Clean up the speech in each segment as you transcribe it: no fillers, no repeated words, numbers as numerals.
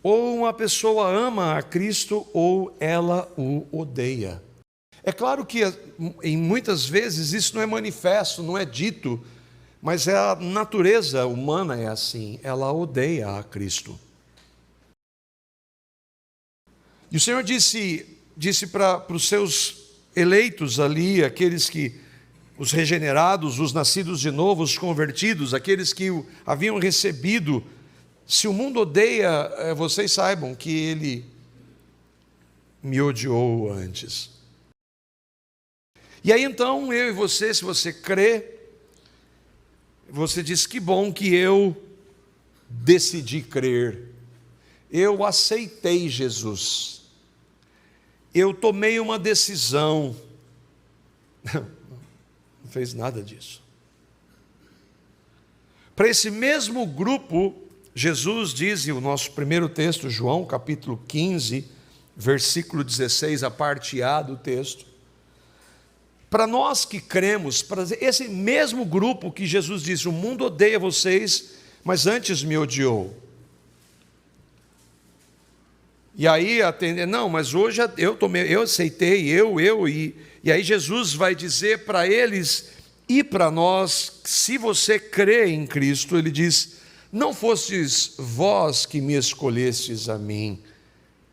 ou uma pessoa ama a Cristo ou ela o odeia. É claro que em muitas vezes isso não é manifesto, não é dito, mas a natureza humana é assim, ela odeia a Cristo. E o Senhor disse para os seus eleitos ali, aqueles que, os regenerados, os nascidos de novo, os convertidos, aqueles que o haviam recebido, se o mundo odeia, vocês saibam que ele me odiou antes. E aí então, eu e você, se você crê, você diz, que bom que eu decidi crer, eu aceitei Jesus, eu tomei uma decisão. Não fez nada disso. Para esse mesmo grupo, Jesus diz, em o nosso primeiro texto, João capítulo 15, versículo 16, a parte A do texto, para nós que cremos, para esse mesmo grupo que Jesus disse, o mundo odeia vocês, mas antes me odiou. E aí atender, não, mas hoje eu aceitei, e aí Jesus vai dizer para eles e para nós, se você crê em Cristo, ele diz, não fostes vós que me escolhestes a mim,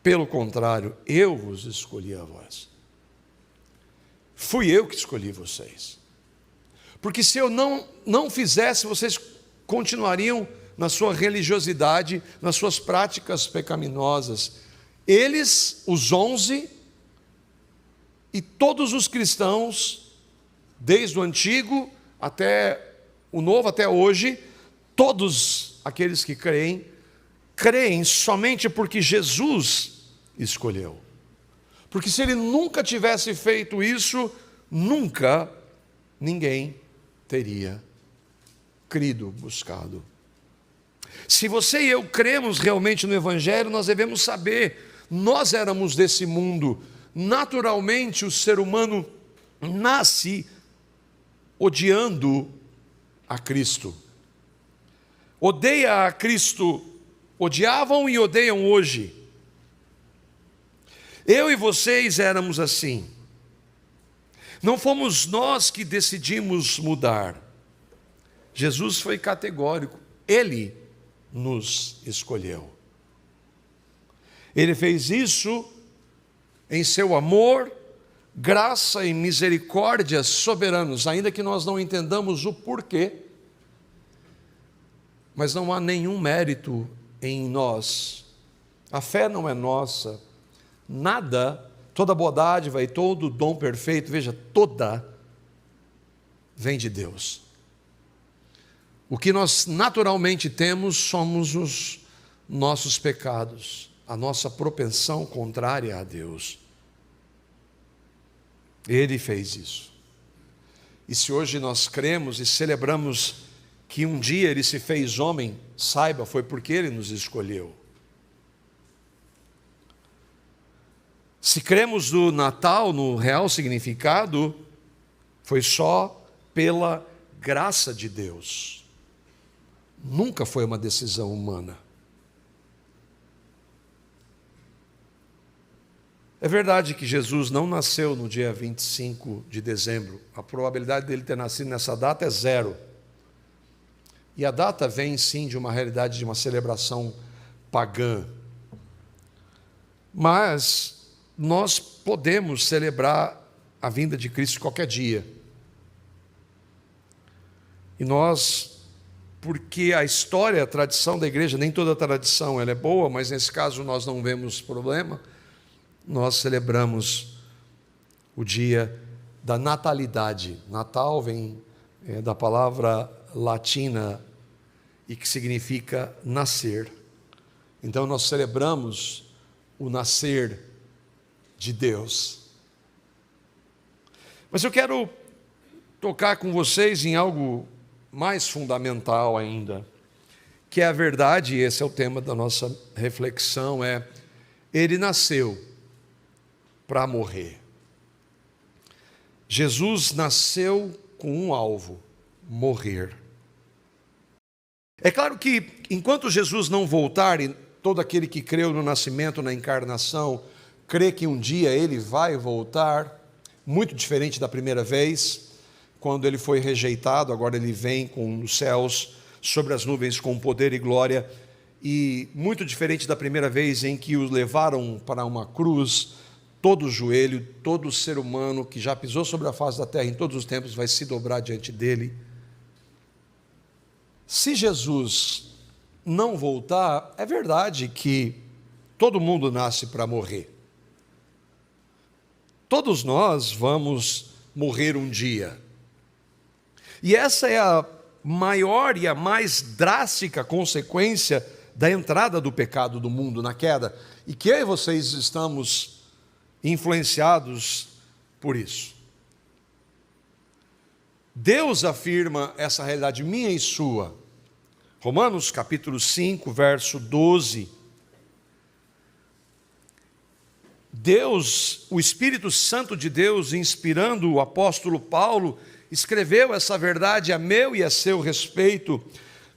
pelo contrário, eu vos escolhi a vós. Fui eu que escolhi vocês. Porque se eu não fizesse, vocês continuariam na sua religiosidade, nas suas práticas pecaminosas. Eles, os 11, e todos os cristãos, desde o Antigo até o Novo, até hoje, todos aqueles que creem somente porque Jesus escolheu. Porque se ele nunca tivesse feito isso, nunca ninguém teria crido, buscado. Se você e eu cremos realmente no Evangelho, nós devemos saber, nós éramos desse mundo. Naturalmente o ser humano nasce odiando a Cristo. Odeia a Cristo, odiavam e odeiam hoje. Eu e vocês éramos assim. Não fomos nós que decidimos mudar. Jesus foi categórico. Ele nos escolheu. Ele fez isso em seu amor, graça e misericórdia soberanos, ainda que nós não entendamos o porquê. Mas não há nenhum mérito em nós. A fé não é nossa. Nada, toda boa dádiva e todo dom perfeito, veja, toda vem de Deus. O que nós naturalmente temos somos os nossos pecados, a nossa propensão contrária a Deus. Ele fez isso. E se hoje nós cremos e celebramos que um dia Ele se fez homem, saiba, foi porque Ele nos escolheu. Se cremos no Natal, no real significado, foi só pela graça de Deus. Nunca foi uma decisão humana. É verdade que Jesus não nasceu no dia 25 de dezembro. A probabilidade dele ter nascido nessa data é 0. E a data vem sim de uma realidade de uma celebração pagã. Mas nós podemos celebrar a vinda de Cristo qualquer dia. E nós, porque a história, a tradição da igreja, nem toda tradição ela é boa, mas nesse caso nós não vemos problema, nós celebramos o dia da natalidade. Natal vem da palavra latina e que significa nascer. Então nós celebramos o nascer de Deus. Mas eu quero tocar com vocês em algo mais fundamental ainda, que é a verdade, e esse é o tema da nossa reflexão, Ele nasceu para morrer. Jesus nasceu com um alvo: morrer. É claro que enquanto Jesus não voltar, e todo aquele que creu no nascimento, na encarnação, crê que um dia ele vai voltar, muito diferente da primeira vez, quando ele foi rejeitado, agora ele vem com os céus, sobre as nuvens com poder e glória, e muito diferente da primeira vez em que o levaram para uma cruz, todo joelho, todo ser humano que já pisou sobre a face da terra em todos os tempos vai se dobrar diante dele. Se Jesus não voltar, é verdade que todo mundo nasce para morrer. Todos nós vamos morrer um dia. E essa é a maior e a mais drástica consequência da entrada do pecado do mundo na queda. E que eu e vocês estamos influenciados por isso. Deus afirma essa realidade minha e sua. Romanos capítulo 5, verso 12. Deus, o Espírito Santo de Deus, inspirando o apóstolo Paulo, escreveu essa verdade a meu e a seu respeito,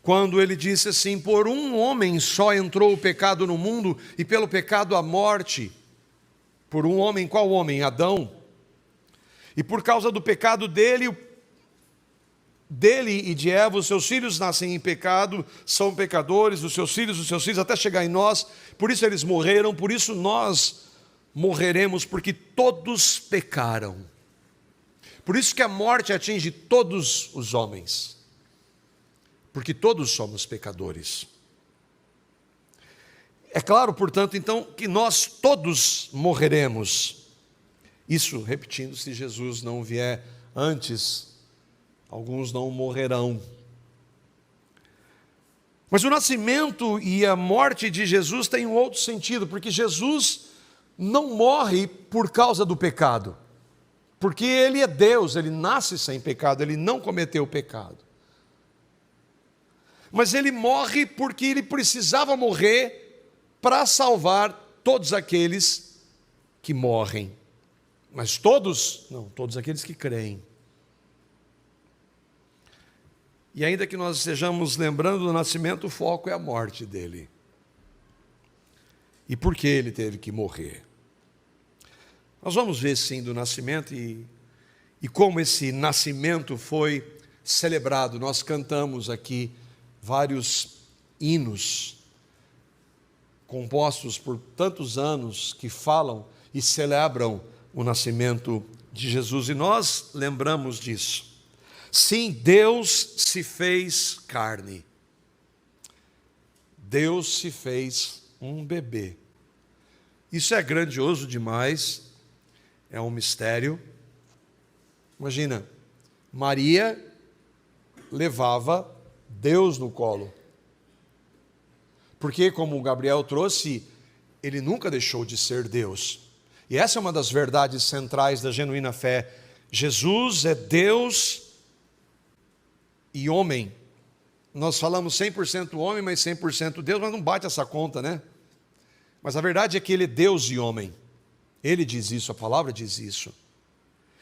quando ele disse assim: por um homem só entrou o pecado no mundo, e pelo pecado a morte. Por um homem, qual homem? Adão. E por causa do pecado dele e de Eva, os seus filhos nascem em pecado, são pecadores, os seus filhos, até chegar em nós. Por isso eles morreram, por isso nós morreremos, porque todos pecaram. Por isso que a morte atinge todos os homens, porque todos somos pecadores. É claro, portanto, então, que nós todos morreremos. Isso, repetindo, se Jesus não vier antes, alguns não morrerão. Mas o nascimento e a morte de Jesus tem um outro sentido, porque Jesus não morre por causa do pecado. Porque ele é Deus, ele nasce sem pecado, ele não cometeu pecado. Mas ele morre porque ele precisava morrer para salvar todos aqueles que morrem. Mas todos? Não, todos aqueles que creem. E ainda que nós estejamos lembrando do nascimento, o foco é a morte dele. E por que ele teve que morrer? Nós vamos ver sim do nascimento e como esse nascimento foi celebrado. Nós cantamos aqui vários hinos compostos por tantos anos que falam e celebram o nascimento de Jesus, e nós lembramos disso. Sim, Deus se fez carne. Deus se fez um bebê. Isso é grandioso demais, é um mistério. Imagina, Maria levava Deus no colo. Porque, como o Gabriel trouxe, ele nunca deixou de ser Deus. E essa é uma das verdades centrais da genuína fé. Jesus é Deus e homem. Nós falamos 100% homem, mas 100% Deus, mas não bate essa conta, né? Mas a verdade é que ele é Deus e homem. Ele diz isso, a palavra diz isso.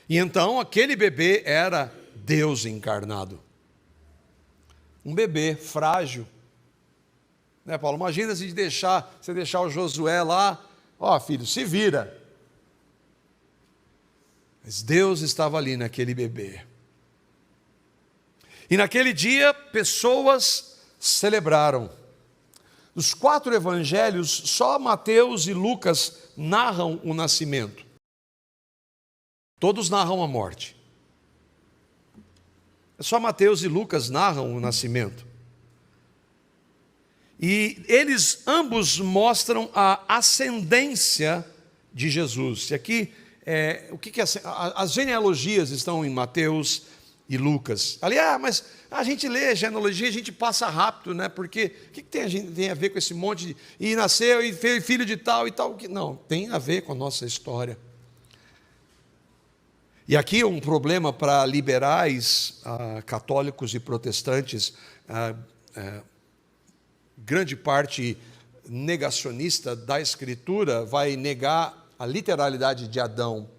E então aquele bebê era Deus encarnado. Um bebê frágil. Né, Paulo? Imagina se você deixar o Josué lá, ó filho, se vira. Mas Deus estava ali naquele bebê. E naquele dia, pessoas celebraram. Dos 4 evangelhos, só Mateus e Lucas narram o nascimento. Todos narram a morte. Só Mateus e Lucas narram o nascimento. E eles ambos mostram a ascendência de Jesus. E aqui, o que é as genealogias estão em Mateus e Lucas. Ali, mas a gente lê genealogia, a gente passa rápido, né? Porque o que tem a ver com esse monte de... E nasceu e foi filho de tal e tal. Não, tem a ver com a nossa história. E aqui um problema para liberais, católicos e protestantes, grande parte negacionista da Escritura vai negar a literalidade de Adão.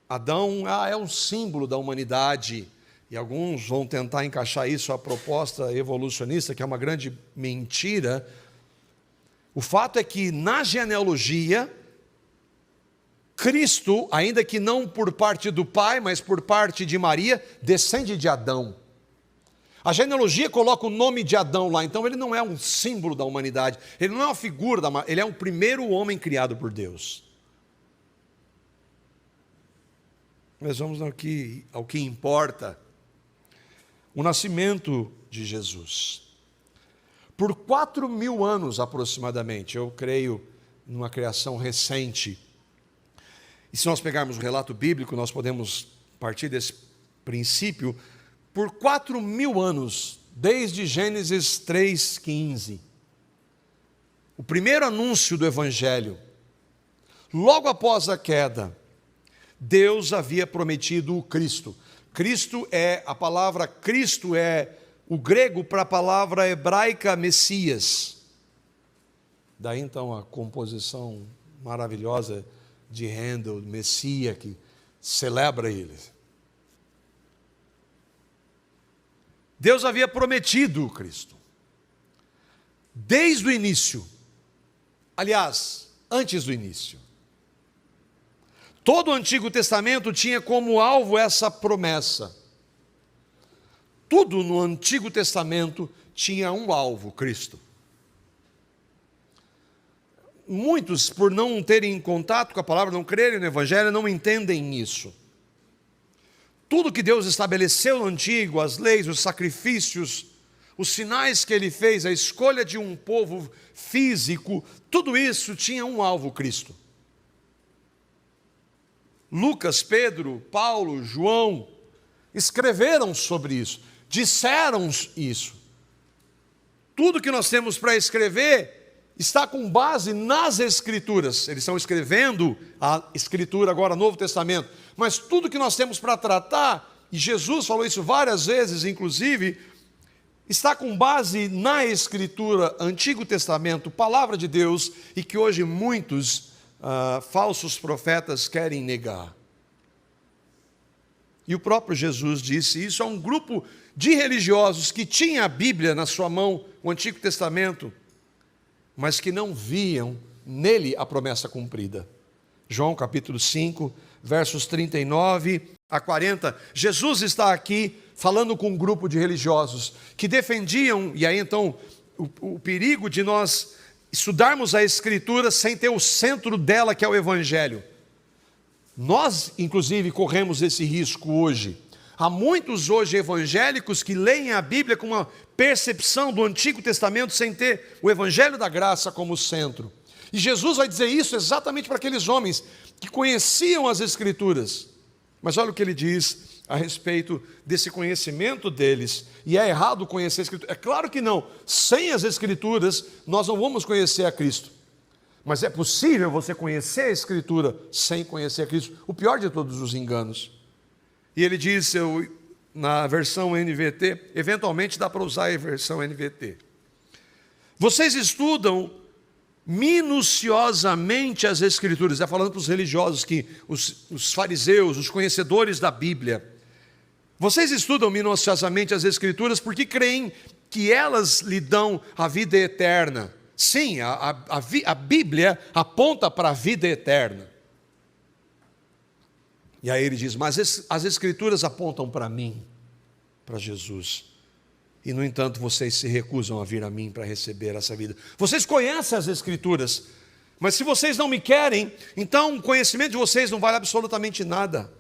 Adão é um símbolo da humanidade, e alguns vão tentar encaixar isso à proposta evolucionista, que é uma grande mentira. O fato é que na genealogia, Cristo, ainda que não por parte do Pai, mas por parte de Maria, descende de Adão. A genealogia coloca o nome de Adão lá, então ele não é um símbolo da humanidade, ele não é uma figura ele é o primeiro homem criado por Deus. Mas vamos ao que importa, o nascimento de Jesus. Por 4.000 anos aproximadamente, eu creio numa criação recente, e se nós pegarmos o relato bíblico, nós podemos partir desse princípio. Por 4.000 anos, desde Gênesis 3,15, o primeiro anúncio do Evangelho, logo após a queda, Deus havia prometido o Cristo. Cristo é o grego para a palavra hebraica Messias. Daí então a composição maravilhosa de Handel, Messias, que celebra ele. Deus havia prometido o Cristo. Desde o início. Aliás, antes do início. Todo o Antigo Testamento tinha como alvo essa promessa. Tudo no Antigo Testamento tinha um alvo, Cristo. Muitos, por não terem contato com a palavra, não crerem no Evangelho, não entendem isso. Tudo que Deus estabeleceu no Antigo, as leis, os sacrifícios, os sinais que Ele fez, a escolha de um povo físico, tudo isso tinha um alvo, Cristo. Lucas, Pedro, Paulo, João, escreveram sobre isso, disseram isso. Tudo que nós temos para escrever está com base nas Escrituras. Eles estão escrevendo a Escritura agora, Novo Testamento. Mas tudo que nós temos para tratar, e Jesus falou isso várias vezes, inclusive, está com base na Escritura, Antigo Testamento, Palavra de Deus, e que hoje muitos falsos profetas querem negar. E o próprio Jesus disse isso a um grupo de religiosos que tinha a Bíblia na sua mão, o Antigo Testamento, mas que não viam nele a promessa cumprida. João capítulo 5, versos 39 a 40. Jesus está aqui falando com um grupo de religiosos que defendiam, e aí então o perigo de nós estudarmos a Escritura sem ter o centro dela, que é o Evangelho. Nós, inclusive, corremos esse risco hoje. Há muitos hoje evangélicos que leem a Bíblia com uma percepção do Antigo Testamento sem ter o Evangelho da Graça como centro. E Jesus vai dizer isso exatamente para aqueles homens que conheciam as Escrituras. Mas olha o que ele diz a respeito desse conhecimento deles. E é errado conhecer a Escritura? É claro que não. Sem as Escrituras, nós não vamos conhecer a Cristo. Mas é possível você conhecer a Escritura sem conhecer a Cristo. O pior de todos os enganos. E ele diz, na versão NVT, eventualmente dá para usar a versão NVT. Vocês estudam minuciosamente as Escrituras. Está falando para os religiosos, os fariseus, os conhecedores da Bíblia. Vocês estudam minuciosamente as Escrituras porque creem que elas lhe dão a vida eterna. Sim, a Bíblia aponta para a vida eterna. E aí ele diz, mas as Escrituras apontam para mim, para Jesus. E no entanto vocês se recusam a vir a mim para receber essa vida. Vocês conhecem as Escrituras, mas se vocês não me querem, então o conhecimento de vocês não vale absolutamente nada.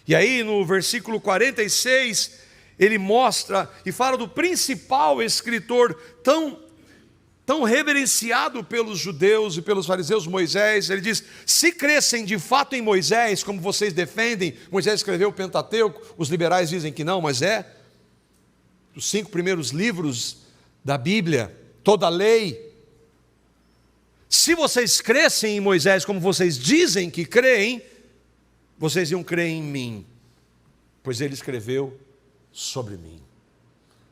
E aí no versículo 46, ele mostra e fala do principal escritor tão reverenciado pelos judeus e pelos fariseus, Moisés. Ele diz, se crescem de fato em Moisés, como vocês defendem, Moisés escreveu o Pentateuco, os liberais dizem que não, mas é os 5 primeiros livros da Bíblia, toda a lei. Se vocês crescem em Moisés, como vocês dizem que creem, vocês iam crer em mim, pois ele escreveu sobre mim.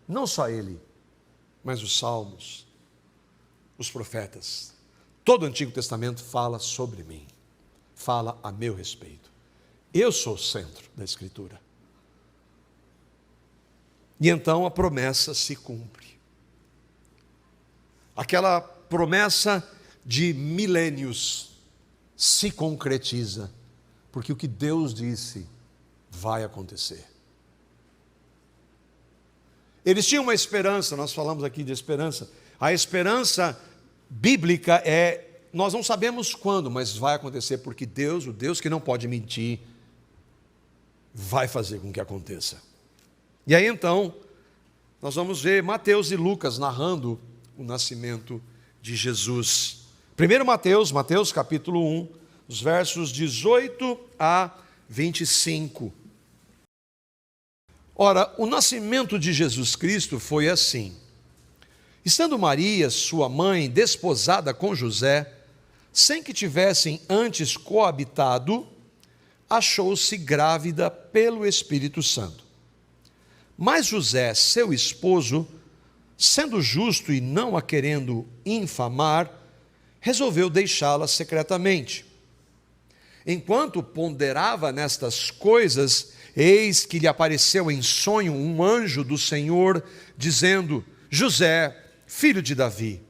Não só ele, mas os salmos, os profetas, todo o Antigo Testamento fala sobre mim, fala a meu respeito. Eu sou o centro da Escritura. E então a promessa se cumpre. aquela promessa de milênios se concretiza, porque o que Deus disse vai acontecer. Eles tinham uma esperança, nós falamos aqui de esperança. A esperança bíblica nós não sabemos quando, mas vai acontecer, porque Deus, o Deus que não pode mentir, vai fazer com que aconteça. E aí então, nós vamos ver Mateus e Lucas narrando o nascimento de Jesus. Primeiro Mateus capítulo 1, os versos 18 a 25. Ora, o nascimento de Jesus Cristo foi assim. Estando Maria, sua mãe, desposada com José, sem que tivessem antes coabitado, achou-se grávida pelo Espírito Santo. Mas José, seu esposo, sendo justo e não a querendo infamar, resolveu deixá-la secretamente. Enquanto ponderava nestas coisas, eis que lhe apareceu em sonho um anjo do Senhor, dizendo: José, filho de Davi,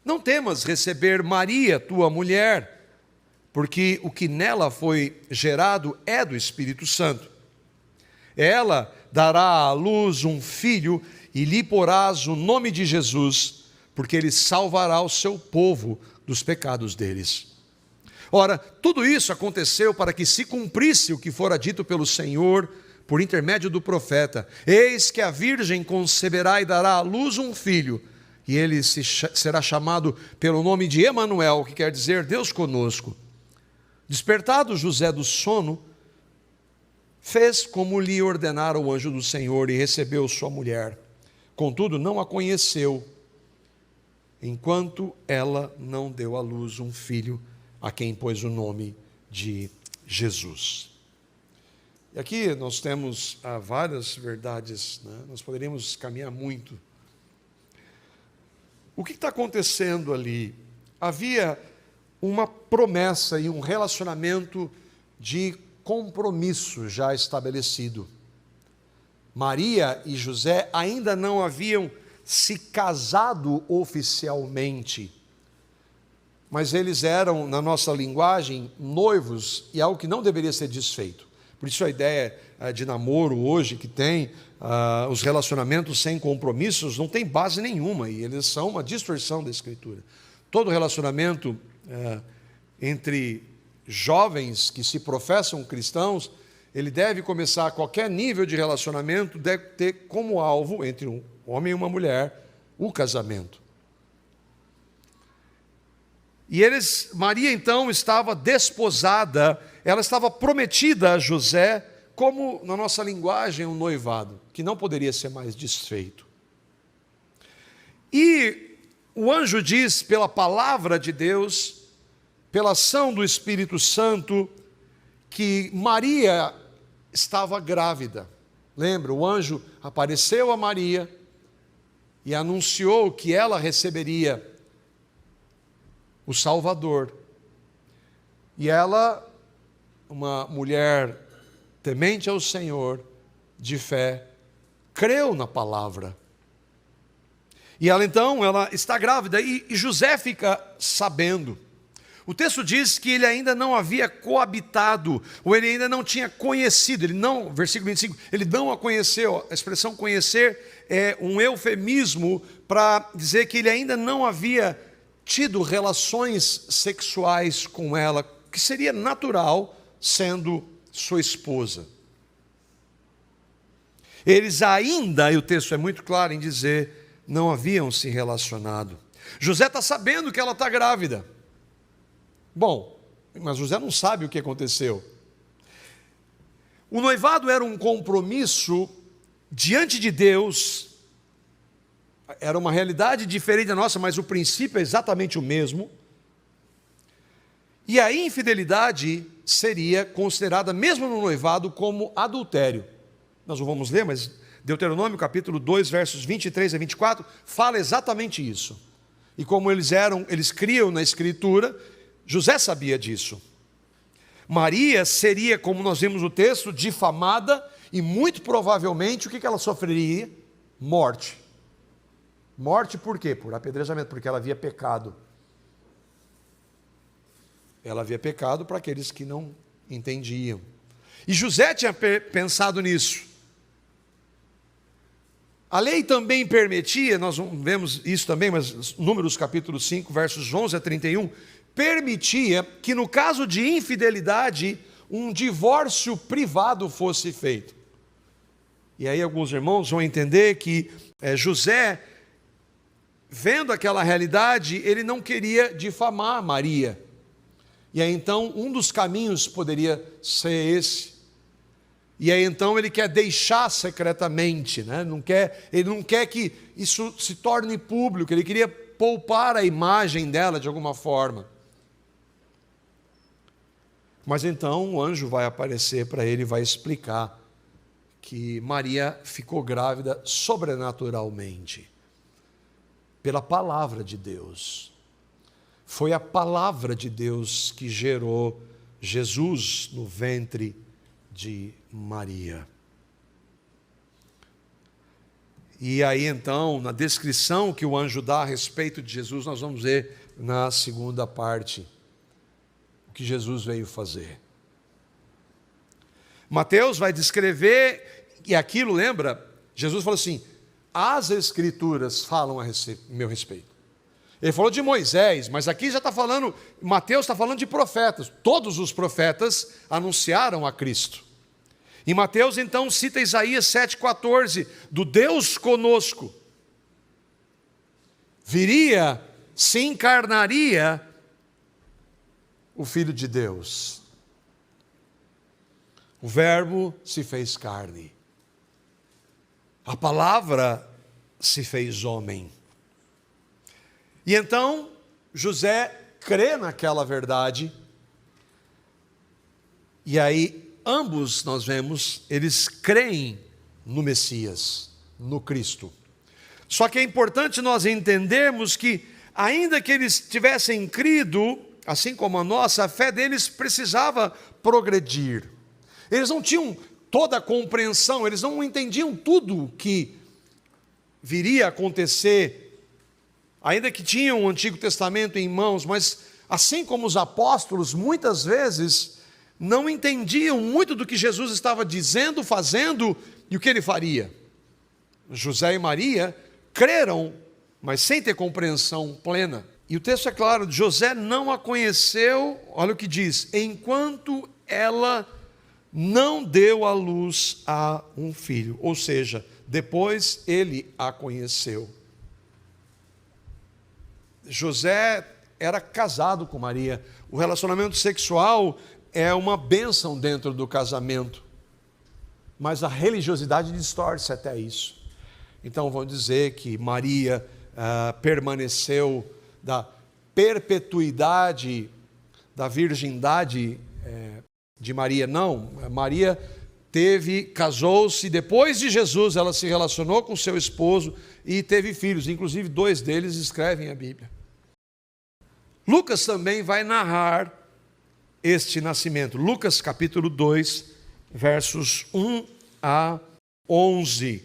não temas receber Maria, tua mulher, porque o que nela foi gerado é do Espírito Santo. Ela dará à luz um filho e lhe porás o nome de Jesus, porque ele salvará o seu povo dos pecados deles. Ora, tudo isso aconteceu para que se cumprisse o que fora dito pelo Senhor por intermédio do profeta: eis que a virgem conceberá e dará à luz um filho, e ele será chamado pelo nome de Emanuel, que quer dizer Deus conosco. Despertado José do sono, fez como lhe ordenara o anjo do Senhor e recebeu sua mulher. Contudo, não a conheceu, enquanto ela não deu à luz um filho, a quem pôs o nome de Jesus. E aqui nós temos várias verdades, né? Nós poderíamos caminhar muito. O que está acontecendo ali? Havia uma promessa e um relacionamento de compromisso já estabelecido. Maria e José ainda não haviam se casado oficialmente, mas eles eram, na nossa linguagem, noivos, e algo que não deveria ser desfeito. Por isso a ideia de namoro hoje, que tem os relacionamentos sem compromissos, não tem base nenhuma, e eles são uma distorção da Escritura. Todo relacionamento entre jovens que se professam cristãos, ele deve começar, qualquer nível de relacionamento deve ter como alvo, entre um homem e uma mulher, o casamento. E Maria então estava desposada, ela estava prometida a José, como na nossa linguagem um noivado, que não poderia ser mais desfeito. E o anjo diz, pela palavra de Deus, pela ação do Espírito Santo, que Maria estava grávida. Lembra, o anjo apareceu a Maria e anunciou que ela receberia o Salvador. E ela, uma mulher temente ao Senhor, de fé, creu na palavra. E ela está grávida, e José fica sabendo. O texto diz que ele ainda não havia coabitado, ou ele ainda não tinha conhecido, versículo 25, ele não a conheceu. A expressão conhecer é um eufemismo para dizer que ele ainda não havia tido relações sexuais com ela, que seria natural sendo sua esposa. Eles ainda, e o texto é muito claro em dizer, não haviam se relacionado. José está sabendo que ela está grávida. Bom, mas José não sabe o que aconteceu. O noivado era um compromisso diante de Deus, era uma realidade diferente da nossa, mas o princípio é exatamente o mesmo. E a infidelidade seria considerada, mesmo no noivado, como adultério. Nós não vamos ler, mas Deuteronômio capítulo 2, versos 23 a 24, fala exatamente isso. E como eles criam na Escritura, José sabia disso. Maria seria, como nós vimos no texto, difamada, e muito provavelmente o que ela sofreria? Morte. Morte por quê? Por apedrejamento, porque ela havia pecado. Ela havia pecado para aqueles que não entendiam. E José tinha pensado nisso. A lei também permitia, nós vemos isso também, mas Números capítulo 5, versos 11 a 31, permitia que no caso de infidelidade, um divórcio privado fosse feito. E aí alguns irmãos vão entender que José, vendo aquela realidade, ele não queria difamar Maria. E aí então um dos caminhos poderia ser esse. E aí então ele quer deixar secretamente, né? Ele não quer que isso se torne público, ele queria poupar a imagem dela de alguma forma. Mas então o anjo vai aparecer para ele e vai explicar que Maria ficou grávida sobrenaturalmente, pela palavra de Deus. Foi a palavra de Deus que gerou Jesus no ventre de Maria. E aí então, na descrição que o anjo dá a respeito de Jesus, nós vamos ver na segunda parte o que Jesus veio fazer. Mateus vai descrever, e aquilo, lembra? Jesus falou assim: as Escrituras falam a meu respeito. Ele falou de Moisés, mas aqui já está falando, Mateus está falando de profetas. Todos os profetas anunciaram a Cristo. E Mateus então cita Isaías 7,14, do Deus conosco. Viria, se encarnaria o Filho de Deus. O Verbo se fez carne. A palavra se fez homem. E então José crê naquela verdade. E aí ambos nós vemos, eles creem no Messias, no Cristo. Só que é importante nós entendermos que, ainda que eles tivessem crido, assim como a nossa, a fé deles precisava progredir. Eles não tinham toda a compreensão, eles não entendiam tudo o que viria a acontecer, ainda que tinham o Antigo Testamento em mãos, mas assim como os apóstolos, muitas vezes não entendiam muito do que Jesus estava dizendo, fazendo e o que ele faria. José e Maria creram, mas sem ter compreensão plena. E o texto é claro: José não a conheceu, olha o que diz, enquanto ela não deu à luz a um filho. Ou seja, depois ele a conheceu. José era casado com Maria. O relacionamento sexual é uma bênção dentro do casamento, mas a religiosidade distorce até isso. Então vão dizer que Maria permaneceu da perpetuidade da virgindade de Maria. Não, Maria casou-se, depois de Jesus ela se relacionou com seu esposo e teve filhos, inclusive 2 deles escrevem a Bíblia. Lucas também vai narrar este nascimento. Lucas capítulo 2, versos 1 a 11.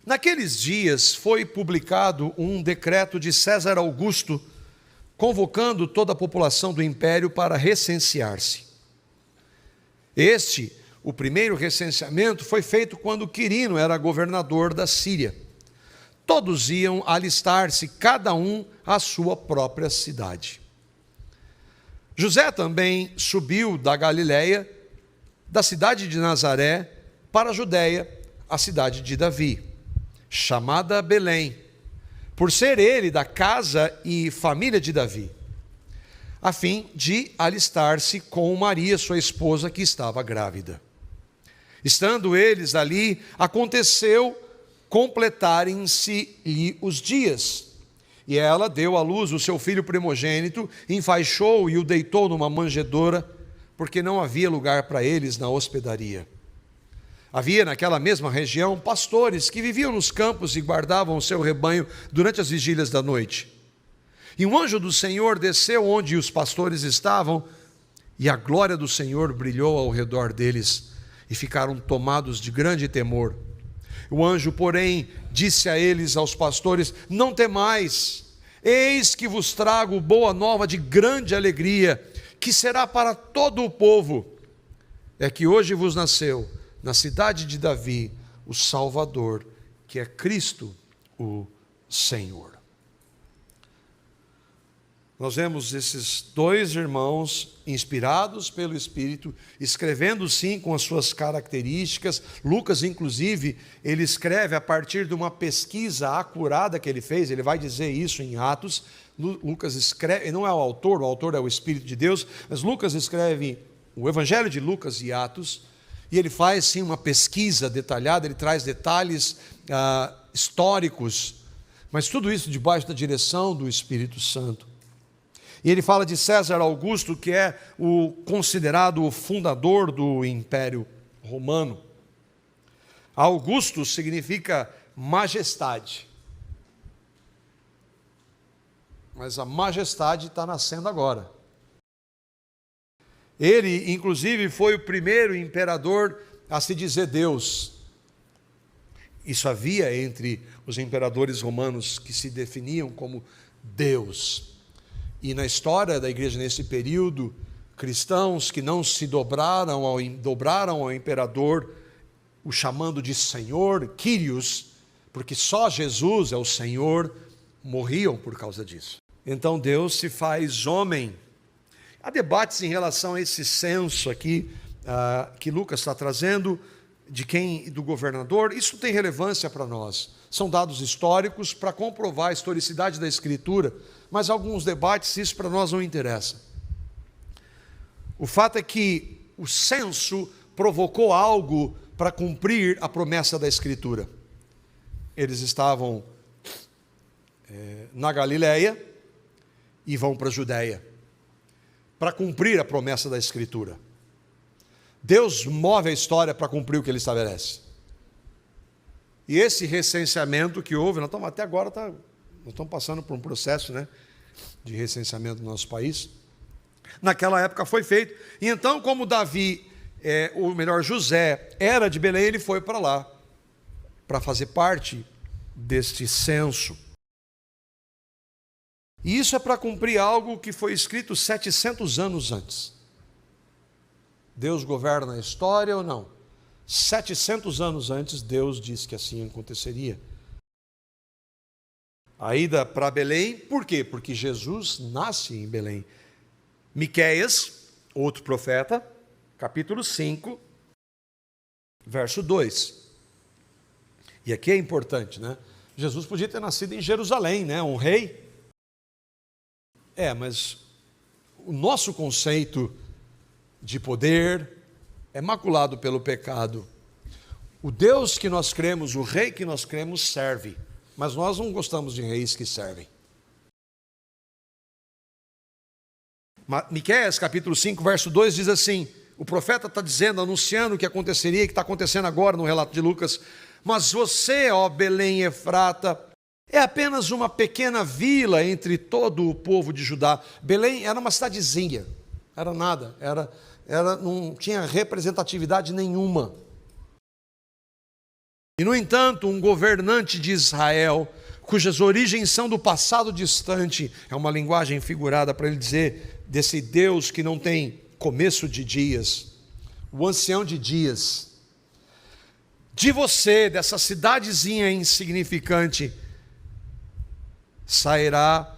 Naqueles dias foi publicado um decreto de César Augusto, convocando toda a população do império para recensear-se. O primeiro recenseamento, foi feito quando Quirino era governador da Síria. Todos iam alistar-se, cada um à sua própria cidade. José também subiu da Galiléia, da cidade de Nazaré, para a Judéia, a cidade de Davi, chamada Belém, por ser ele da casa e família de Davi, a fim de alistar-se com Maria, sua esposa, que estava grávida. Estando eles ali, aconteceu completarem-se-lhe os dias. E ela deu à luz o seu filho primogênito, enfaixou e o deitou numa manjedoura, porque não havia lugar para eles na hospedaria. Havia naquela mesma região pastores que viviam nos campos e guardavam o seu rebanho durante as vigílias da noite. E um anjo do Senhor desceu onde os pastores estavam, e a glória do Senhor brilhou ao redor deles, e ficaram tomados de grande temor. O anjo, porém, disse a eles, aos pastores: não temais, eis que vos trago boa nova de grande alegria, que será para todo o povo. É que hoje vos nasceu, na cidade de Davi, o Salvador, que é Cristo o Senhor. Nós vemos esses dois irmãos inspirados pelo Espírito, escrevendo sim com as suas características. Lucas, inclusive, ele escreve a partir de uma pesquisa acurada que ele fez, ele vai dizer isso em Atos. Lucas escreve, não é o autor é o Espírito de Deus, mas Lucas escreve o Evangelho de Lucas e Atos, e ele faz sim uma pesquisa detalhada, ele traz detalhes históricos, mas tudo isso debaixo da direção do Espírito Santo. E ele fala de César Augusto, que é o considerado o fundador do Império Romano. Augusto significa majestade. Mas a majestade está nascendo agora. Ele, inclusive, foi o primeiro imperador a se dizer Deus. Isso havia entre os imperadores romanos que se definiam como Deus. E na história da igreja nesse período, cristãos que não se dobraram ao imperador, o chamando de Senhor, Kyrios, porque só Jesus é o Senhor, morriam por causa disso. Então Deus se faz homem. Há debates em relação a esse censo aqui, que Lucas está trazendo, do governador. Isso tem relevância para nós. São dados históricos para comprovar a historicidade da Escritura, mas alguns debates, isso para nós não interessa. O fato é que o censo provocou algo para cumprir a promessa da Escritura. Eles estavam na Galileia e vão para a Judéia, para cumprir a promessa da Escritura. Deus move a história para cumprir o que Ele estabelece. E esse recenseamento que houve, até agora nós estamos passando por um processo, de recenseamento no nosso país. Naquela época foi feito. E então, como Davi, José, era de Belém, ele foi para lá, para fazer parte deste censo. E isso é para cumprir algo que foi escrito 700 anos antes. Deus governa a história ou não? 700 anos antes, Deus disse que assim aconteceria. A ida para Belém, por quê? Porque Jesus nasce em Belém. Miqueias, outro profeta, capítulo 5, verso 2. E aqui é importante, Jesus podia ter nascido em Jerusalém, um rei. Mas o nosso conceito de poder é maculado pelo pecado. O Deus que nós cremos, o rei que nós cremos, serve. Mas nós não gostamos de reis que servem. Miqueias capítulo 5, verso 2 diz assim, o profeta está dizendo, anunciando o que aconteceria, que está acontecendo agora no relato de Lucas: mas você, ó Belém Efrata, é apenas uma pequena vila entre todo o povo de Judá. Belém era uma cidadezinha, era nada, não tinha representatividade nenhuma. E, no entanto, um governante de Israel, cujas origens são do passado distante, é uma linguagem figurada para ele dizer desse Deus que não tem começo de dias, o ancião de dias. De você, dessa cidadezinha insignificante, sairá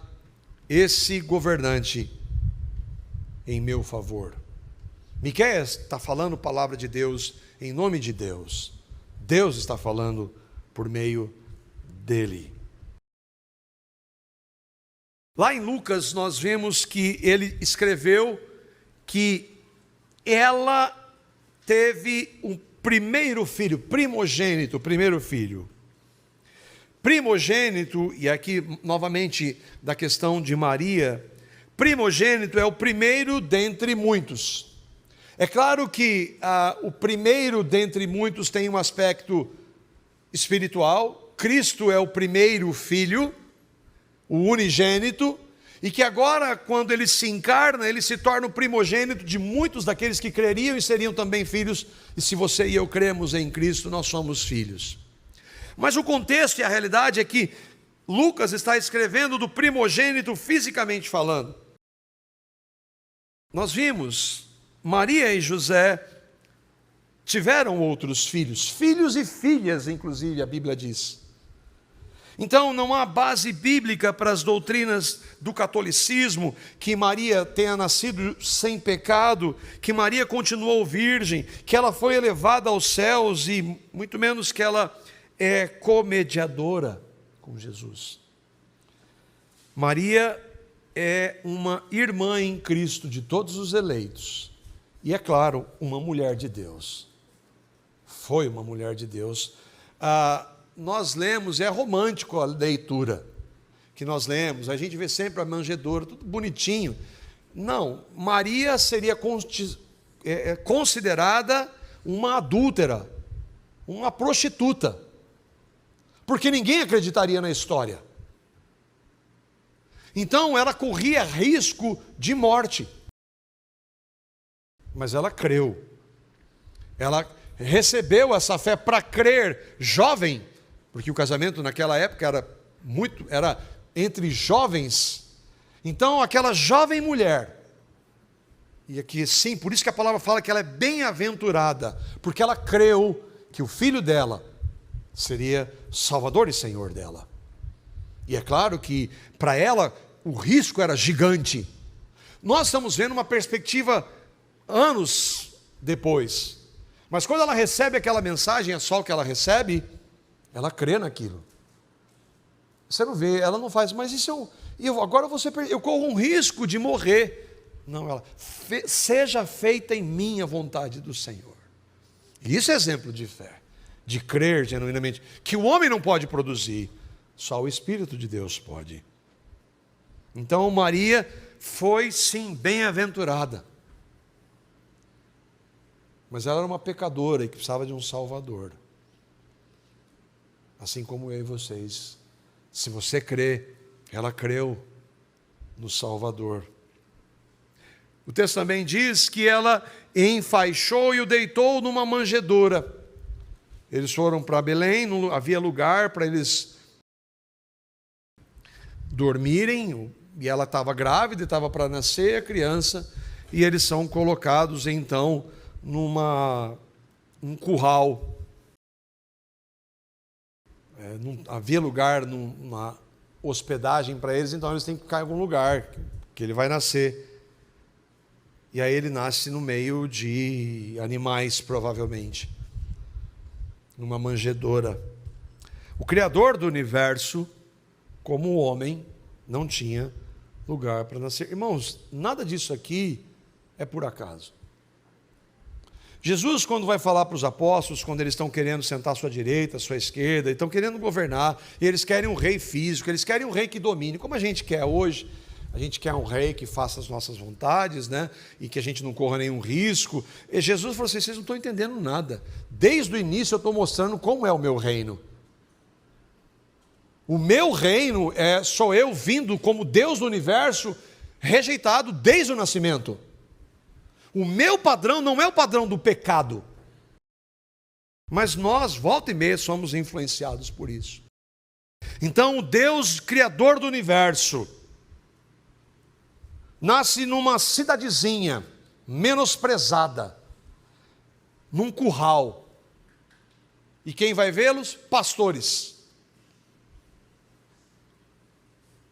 esse governante em meu favor. Miqueias está falando palavra de Deus em nome de Deus. Deus está falando por meio dele. Lá em Lucas nós vemos que ele escreveu que ela teve um primeiro filho, primogênito, primeiro filho. Primogênito, e aqui novamente da questão de Maria, primogênito é o primeiro dentre muitos. É claro que o primeiro dentre muitos tem um aspecto espiritual. Cristo é o primeiro filho, o unigênito, e que agora, quando ele se encarna, ele se torna o primogênito de muitos daqueles que creriam e seriam também filhos. E se você e eu cremos em Cristo, nós somos filhos. Mas o contexto e a realidade é que Lucas está escrevendo do primogênito fisicamente falando. Nós vimos, Maria e José tiveram outros filhos, filhos e filhas, inclusive, a Bíblia diz. Então, não há base bíblica para as doutrinas do catolicismo, que Maria tenha nascido sem pecado, que Maria continuou virgem, que ela foi elevada aos céus e muito menos que ela é comediadora com Jesus. Maria é uma irmã em Cristo de todos os eleitos. E é claro, uma mulher de Deus. Foi uma mulher de Deus. Nós lemos, é romântico a leitura que nós lemos, a gente vê sempre a manjedoura, tudo bonitinho. Não, Maria seria considerada uma adúltera, uma prostituta, porque ninguém acreditaria na história. Então ela corria risco de morte, mas ela creu, ela recebeu essa fé para crer jovem, porque o casamento naquela época era entre jovens. Então aquela jovem mulher, e aqui sim, por isso que a palavra fala que ela é bem-aventurada, porque ela creu que o filho dela seria Salvador e Senhor dela. E é claro que para ela o risco era gigante. Nós estamos vendo uma perspectiva anos depois, mas quando ela recebe aquela mensagem, é só o que ela recebe, ela crê naquilo. Você não vê, ela não faz, mas isso agora eu corro um risco de morrer. Não, ela, seja feita em mim a vontade do Senhor. E isso é exemplo de fé, de crer genuinamente, que o homem não pode produzir, só o Espírito de Deus pode. Então Maria foi sim bem-aventurada, mas ela era uma pecadora e que precisava de um Salvador. Assim como eu e vocês. Se você crê, ela creu no Salvador. O texto também diz que ela enfaixou e o deitou numa manjedoura. Eles foram para Belém, não havia lugar para eles dormirem, e ela estava grávida, estava para nascer a criança, e eles são colocados então num curral. Não havia lugar numa hospedagem para eles, então eles têm que ficar em algum lugar, que ele vai nascer. E aí ele nasce no meio de animais, provavelmente, numa manjedoura. O Criador do universo, como homem, não tinha lugar para nascer. Irmãos, nada disso aqui é por acaso. Jesus, quando vai falar para os apóstolos, quando eles estão querendo sentar à sua direita, à sua esquerda, estão querendo governar, e eles querem um rei físico, eles querem um rei que domine, como a gente quer hoje. A gente quer um rei que faça as nossas vontades, né? E que a gente não corra nenhum risco. E Jesus falou assim: vocês não estão entendendo nada. Desde o início eu estou mostrando como é o meu reino. O meu reino sou eu vindo como Deus do universo, rejeitado desde o nascimento. O meu padrão não é o padrão do pecado. Mas nós, volta e meia, somos influenciados por isso. Então o Deus criador do universo nasce numa cidadezinha menosprezada, num curral. E quem vai vê-los? Pastores.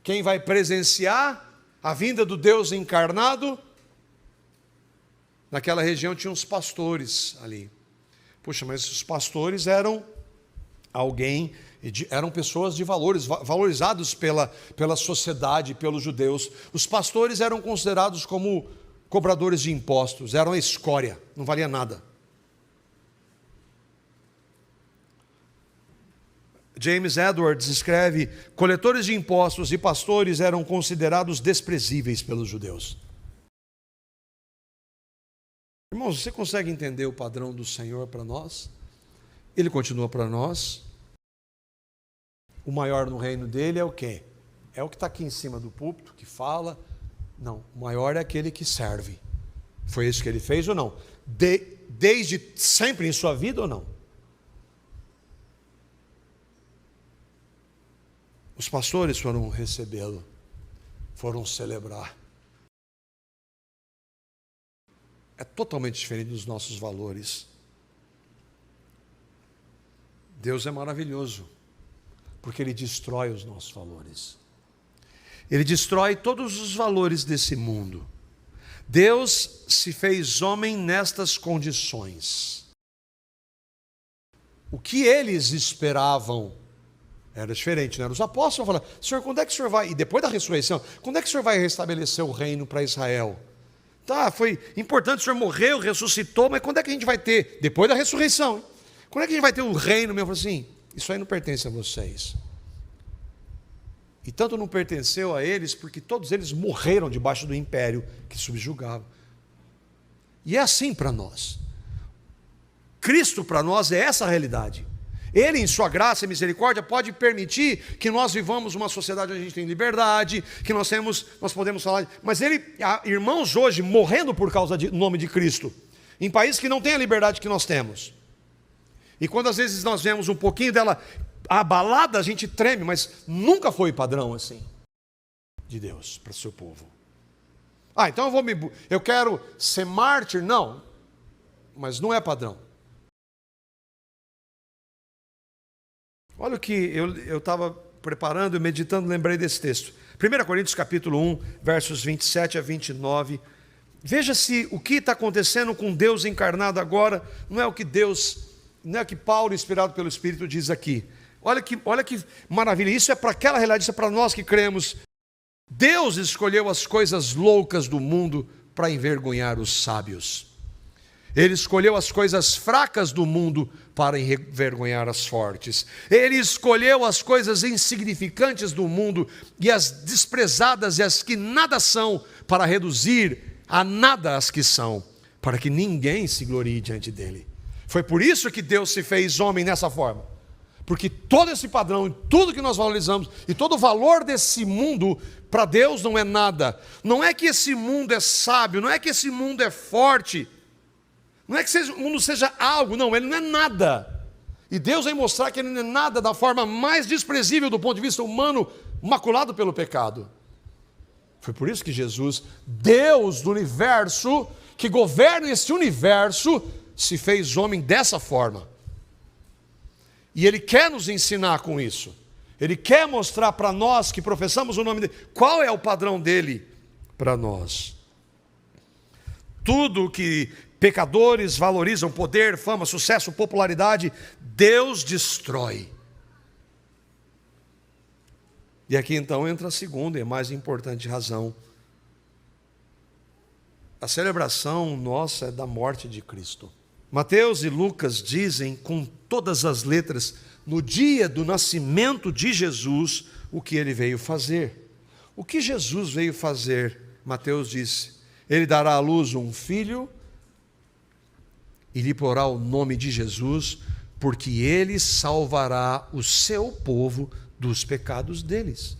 Quem vai presenciar a vinda do Deus encarnado? Naquela região tinha uns pastores ali. Puxa, mas os pastores eram eram pessoas de valores, valorizados pela sociedade, pelos judeus. Os pastores eram considerados como cobradores de impostos, eram a escória, não valia nada. James Edwards escreve: coletores de impostos e pastores eram considerados desprezíveis pelos judeus. Irmãos, você consegue entender o padrão do Senhor para nós? Ele continua para nós. O maior no reino dele é o quê? É o que está aqui em cima do púlpito, que fala? Não, o maior é aquele que serve. Foi isso que ele fez ou não? Desde sempre em sua vida ou não? Os pastores foram recebê-lo, foram celebrar. É totalmente diferente dos nossos valores. Deus é maravilhoso, porque Ele destrói os nossos valores. Ele destrói todos os valores desse mundo. Deus se fez homem nestas condições. O que eles esperavam era diferente, né? Os apóstolos falaram: Senhor, quando é que o Senhor vai? E depois da ressurreição, quando é que o Senhor vai restabelecer o reino para Israel? Tá, foi importante, o Senhor morreu, ressuscitou, mas quando é que a gente vai ter? Depois da ressurreição. Hein? Quando é que a gente vai ter o reino mesmo? Eu falei assim: isso aí não pertence a vocês. E tanto não pertenceu a eles, porque todos eles morreram debaixo do império que subjugava. E é assim para nós. Cristo para nós é essa a realidade. Ele, em sua graça e misericórdia, pode permitir que nós vivamos uma sociedade onde a gente tem liberdade, que nós podemos falar. Mas há irmãos hoje morrendo por causa do nome de Cristo, em países que não têm a liberdade que nós temos. E quando às vezes nós vemos um pouquinho dela abalada, a gente treme, mas nunca foi padrão assim de Deus para o seu povo. Então eu quero ser mártir? Não, mas não é padrão. Olha o que eu estava preparando e meditando, lembrei desse texto. 1 Coríntios capítulo 1, versos 27 a 29. Veja se o que está acontecendo com Deus encarnado agora não é o que Paulo, inspirado pelo Espírito, diz aqui. Olha que maravilha, isso é para aquela realidade, isso é para nós que cremos. Deus escolheu as coisas loucas do mundo para envergonhar os sábios. Ele escolheu as coisas fracas do mundo para envergonhar as fortes. Ele escolheu as coisas insignificantes do mundo e as desprezadas e as que nada são, para reduzir a nada as que são, para que ninguém se glorie diante dele. Foi por isso que Deus se fez homem nessa forma. Porque todo esse padrão, tudo que nós valorizamos e todo o valor desse mundo, para Deus não é nada. Não é que esse mundo é sábio, não é que esse mundo é forte, não é que o mundo seja algo, não, ele não é nada. E Deus vai mostrar que ele não é nada da forma mais desprezível do ponto de vista humano, maculado pelo pecado. Foi por isso que Jesus, Deus do universo, que governa esse universo, se fez homem dessa forma. E Ele quer nos ensinar com isso. Ele quer mostrar para nós que professamos o nome dele, qual é o padrão dele para nós. Tudo que pecadores valorizam, poder, fama, sucesso, popularidade, Deus destrói. E aqui então entra a segunda e mais importante razão. A celebração nossa é da morte de Cristo. Mateus e Lucas dizem com todas as letras, no dia do nascimento de Jesus, o que ele veio fazer. O que Jesus veio fazer? Mateus disse: ele dará à luz um filho e lhe porá o nome de Jesus, porque ele salvará o seu povo dos pecados deles.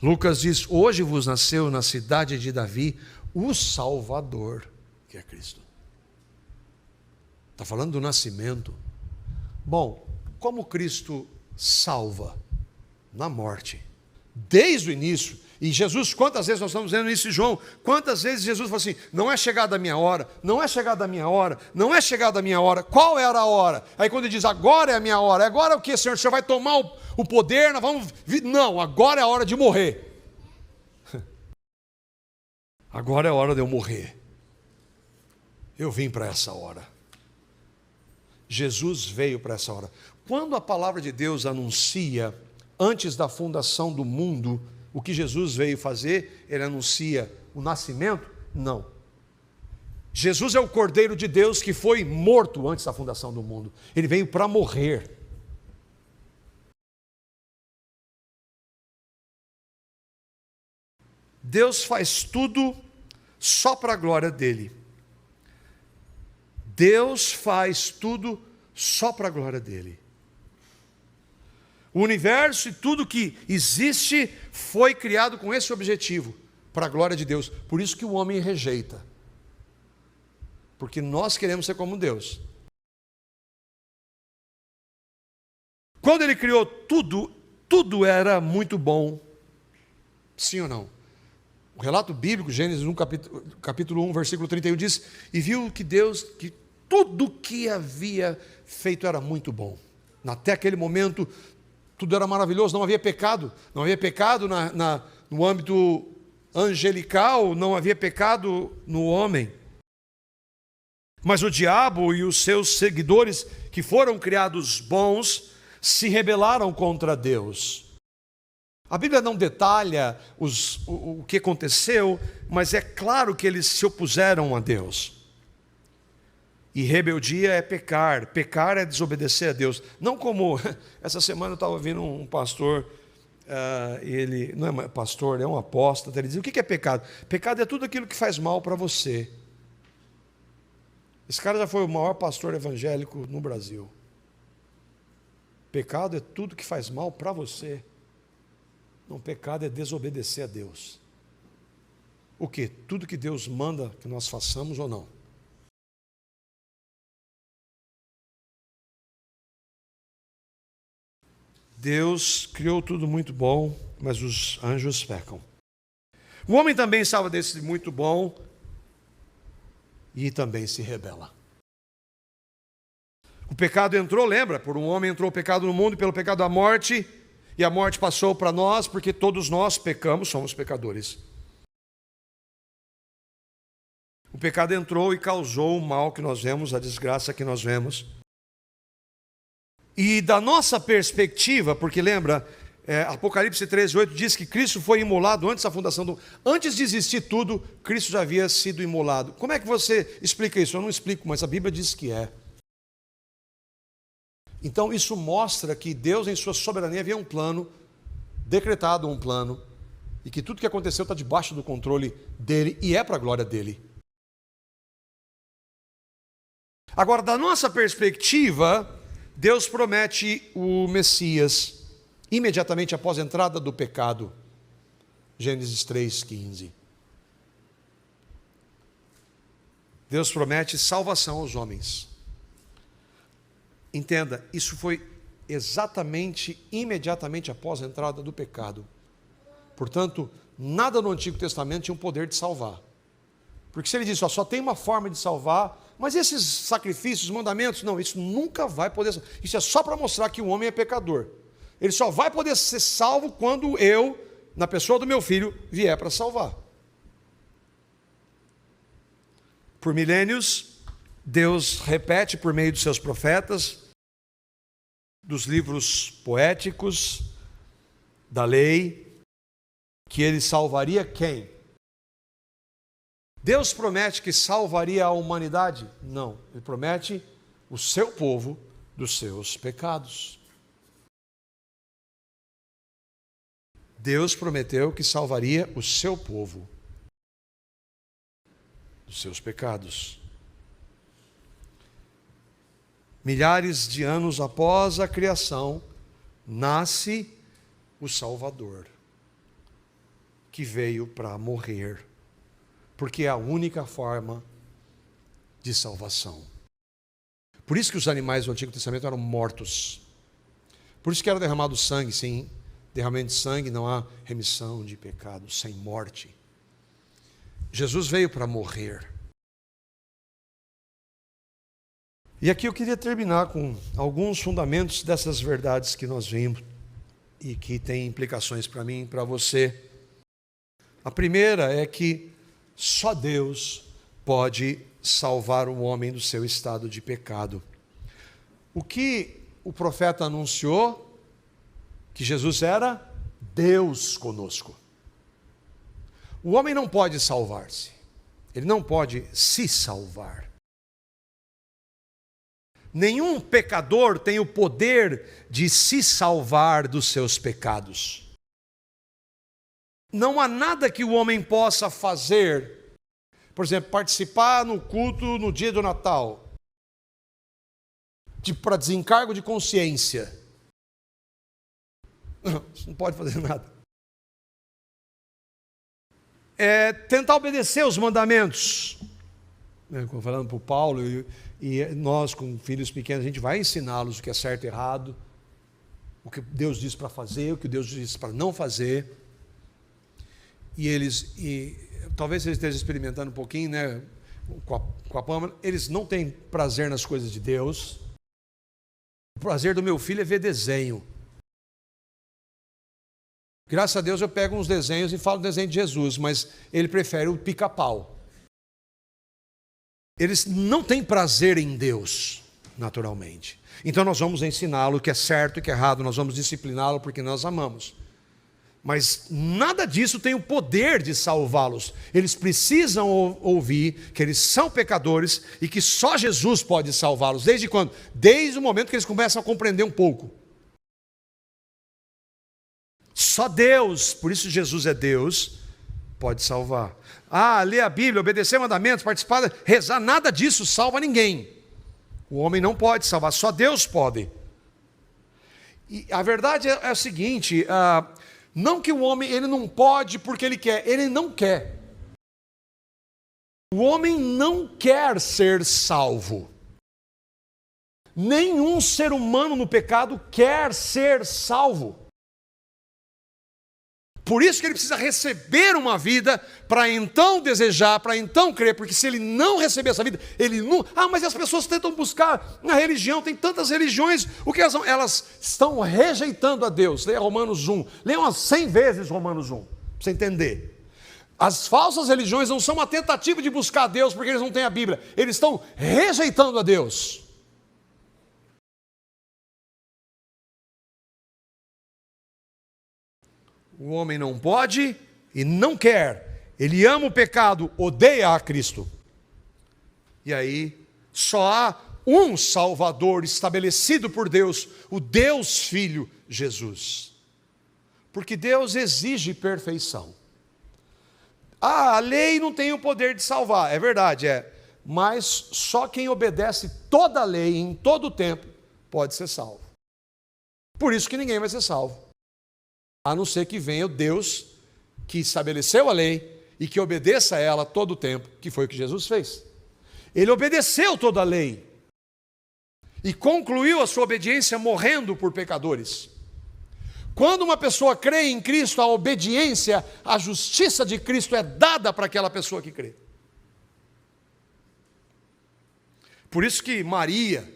Lucas diz: hoje vos nasceu na cidade de Davi o Salvador, que é Cristo. Está falando do nascimento. Bom, como Cristo salva? Na morte. Desde o início. E Jesus, quantas vezes nós estamos vendo isso em João? Quantas vezes Jesus falou assim: não é chegada a minha hora, não é chegada a minha hora, não é chegada a minha hora. Qual era a hora? Aí quando ele diz: agora é a minha hora. Agora o que, Senhor? O Senhor vai tomar o poder, nós vamos... Não, agora é a hora de morrer. Agora é a hora de eu morrer. Eu vim para essa hora. Jesus veio para essa hora. Quando a palavra de Deus anuncia, antes da fundação do mundo, o que Jesus veio fazer, ele anuncia o nascimento? Não. Jesus é o Cordeiro de Deus que foi morto antes da fundação do mundo. Ele veio para morrer. Deus faz tudo só para a glória dele. Deus faz tudo só para a glória dele. O universo e tudo que existe foi criado com esse objetivo, para a glória de Deus. Por isso que o homem rejeita. Porque nós queremos ser como Deus. Quando ele criou tudo, tudo era muito bom. Sim ou não? O relato bíblico, Gênesis 1, capítulo 1, versículo 31, diz: e viu que Deus, que tudo que havia feito era muito bom. Até aquele momento, tudo era maravilhoso, não havia pecado. Não havia pecado no âmbito angelical, não havia pecado no homem. Mas o diabo e os seus seguidores, que foram criados bons, se rebelaram contra Deus. A Bíblia não detalha o que aconteceu, mas é claro que eles se opuseram a Deus. E rebeldia é pecar, pecar é desobedecer a Deus. Não como, essa semana eu estava ouvindo um pastor, ele não é pastor, é um apóstolo, ele dizia: o que é pecado? Pecado é tudo aquilo que faz mal para você. Esse cara já foi o maior pastor evangélico no Brasil. Pecado é tudo que faz mal para você. Não, pecado é desobedecer a Deus. O quê? Tudo que Deus manda que nós façamos ou não. Deus criou tudo muito bom, mas os anjos pecam. O homem também estava desse muito bom e também se rebela. O pecado entrou, lembra? Por um homem entrou o pecado no mundo e pelo pecado a morte. E a morte passou para nós, porque todos nós pecamos, somos pecadores. O pecado entrou e causou o mal que nós vemos, a desgraça que nós vemos. E da nossa perspectiva, porque lembra, Apocalipse 13:8 diz que Cristo foi imolado antes da fundação do mundo. Antes de existir tudo, Cristo já havia sido imolado. Como é que você explica isso? Eu não explico, mas a Bíblia diz que é. Então isso mostra que Deus, em sua soberania, havia um plano, decretado um plano, e que tudo que aconteceu está debaixo do controle dele e é para a glória dele. Agora, da nossa perspectiva, Deus promete o Messias imediatamente após a entrada do pecado. Gênesis 3:15. Deus promete salvação aos homens. Entenda, isso foi exatamente, imediatamente após a entrada do pecado. Portanto, nada no Antigo Testamento tinha o poder de salvar. Porque se ele diz, só tem uma forma de salvar, mas esses sacrifícios, mandamentos, não, isso nunca vai poder salvar. Isso é só para mostrar que o homem é pecador. Ele só vai poder ser salvo quando eu, na pessoa do meu filho, vier para salvar. Por milênios, Deus repete por meio dos seus profetas, dos livros poéticos, da lei, que ele salvaria quem? Deus promete que salvaria a humanidade? Não, ele promete o seu povo dos seus pecados. Deus prometeu que salvaria o seu povo dos seus pecados. Milhares de anos após a criação, nasce o Salvador, que veio para morrer, porque é a única forma de salvação. Por isso que os animais do Antigo Testamento eram mortos. Por isso que era derramado sangue. Sem derramamento de sangue não há remissão de pecados, sem morte. Jesus veio para morrer. E aqui eu queria terminar com alguns fundamentos dessas verdades que nós vimos e que têm implicações para mim e para você. A primeira é que só Deus pode salvar o homem do seu estado de pecado. O que o profeta anunciou? Que Jesus era Deus conosco. O homem não pode salvar-se. Ele não pode se salvar. Nenhum pecador tem o poder de se salvar dos seus pecados. Não há nada que o homem possa fazer, por exemplo, participar no culto no dia do Natal, para desencargo de consciência. Você não pode fazer nada. Tentar obedecer os mandamentos. Falando para o Paulo, e nós com filhos pequenos, a gente vai ensiná-los o que é certo e errado. o que Deus diz para fazer, o que Deus diz para não fazer. E talvez eles estejam experimentando um pouquinho, né, com a Pâmela, eles não têm prazer nas coisas de Deus. O prazer do meu filho é ver desenho. Graças a Deus eu pego uns desenhos e falo do desenho de Jesus, mas ele prefere o pica-pau. Eles não têm prazer em Deus, naturalmente. Então nós vamos ensiná-lo o que é certo e o que é errado, nós vamos discipliná-lo porque nós amamos. Mas nada disso tem o poder de salvá-los. Eles precisam ouvir que eles são pecadores e que só Jesus pode salvá-los. Desde quando? Desde o momento que eles começam a compreender um pouco. Só Deus, por isso Jesus é Deus, pode salvar. Ler a Bíblia, obedecer mandamentos, participar, rezar, nada disso salva ninguém. O homem não pode salvar, só Deus pode. E a verdade é o seguinte, não que o homem ele não pode porque ele quer, ele não quer. O homem não quer ser salvo. Nenhum ser humano no pecado quer ser salvo. Por isso que ele precisa receber uma vida para então desejar, para então crer, porque se ele não receber essa vida, ele não... mas as pessoas tentam buscar na religião, tem tantas religiões, o que elas são? Elas estão rejeitando a Deus. Leia Romanos 1, leia umas 100 vezes Romanos 1, para você entender. As falsas religiões não são uma tentativa de buscar a Deus, porque eles não têm a Bíblia, eles estão rejeitando a Deus. O homem não pode e não quer. Ele ama o pecado, odeia a Cristo. E aí, só há um Salvador estabelecido por Deus, o Deus Filho, Jesus. Porque Deus exige perfeição. A lei não tem o poder de salvar, é verdade, mas só quem obedece toda a lei, em todo o tempo, pode ser salvo. Por isso que ninguém vai ser salvo. A não ser que venha o Deus que estabeleceu a lei e que obedeça a ela todo o tempo, que foi o que Jesus fez. Ele obedeceu toda a lei e concluiu a sua obediência morrendo por pecadores. Quando uma pessoa crê em Cristo, a obediência, a justiça de Cristo é dada para aquela pessoa que crê. Por isso que Maria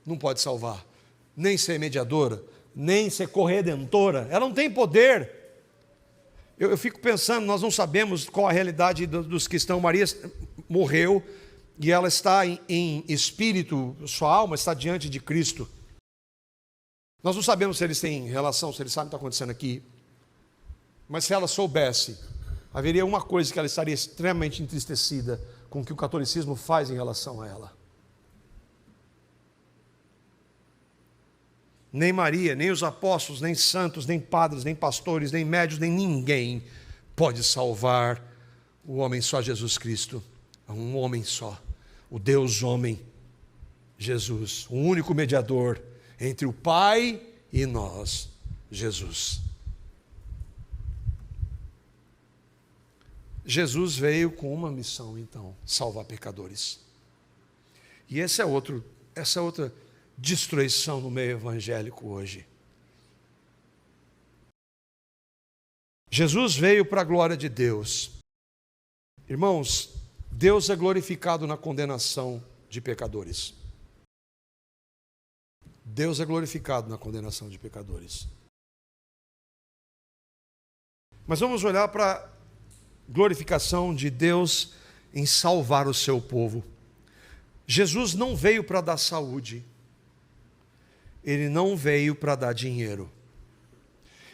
não pode salvar, nem ser mediadora, nem ser corredentora, ela não tem poder. Eu fico pensando, nós não sabemos qual a realidade dos que estão. Maria morreu e ela está em espírito, sua alma está diante de Cristo. Nós não sabemos se eles têm relação, se eles sabem o que está acontecendo aqui, mas se ela soubesse, haveria uma coisa que ela estaria extremamente entristecida com o que o catolicismo faz em relação a ela. Nem Maria, nem os apóstolos, nem santos, nem padres, nem pastores, nem médios, nem ninguém pode salvar o homem, só Jesus Cristo. Um homem só, o Deus homem, Jesus, o único mediador entre o Pai e nós, Jesus. Jesus veio com uma missão, então, salvar pecadores. E essa é outra destruição no meio evangélico hoje. Jesus veio para a glória de Deus. Irmãos, Deus é glorificado na condenação de pecadores. Deus é glorificado na condenação de pecadores. Mas vamos olhar para a glorificação de Deus em salvar o seu povo. Jesus não veio para dar saúde. Ele não veio para dar dinheiro.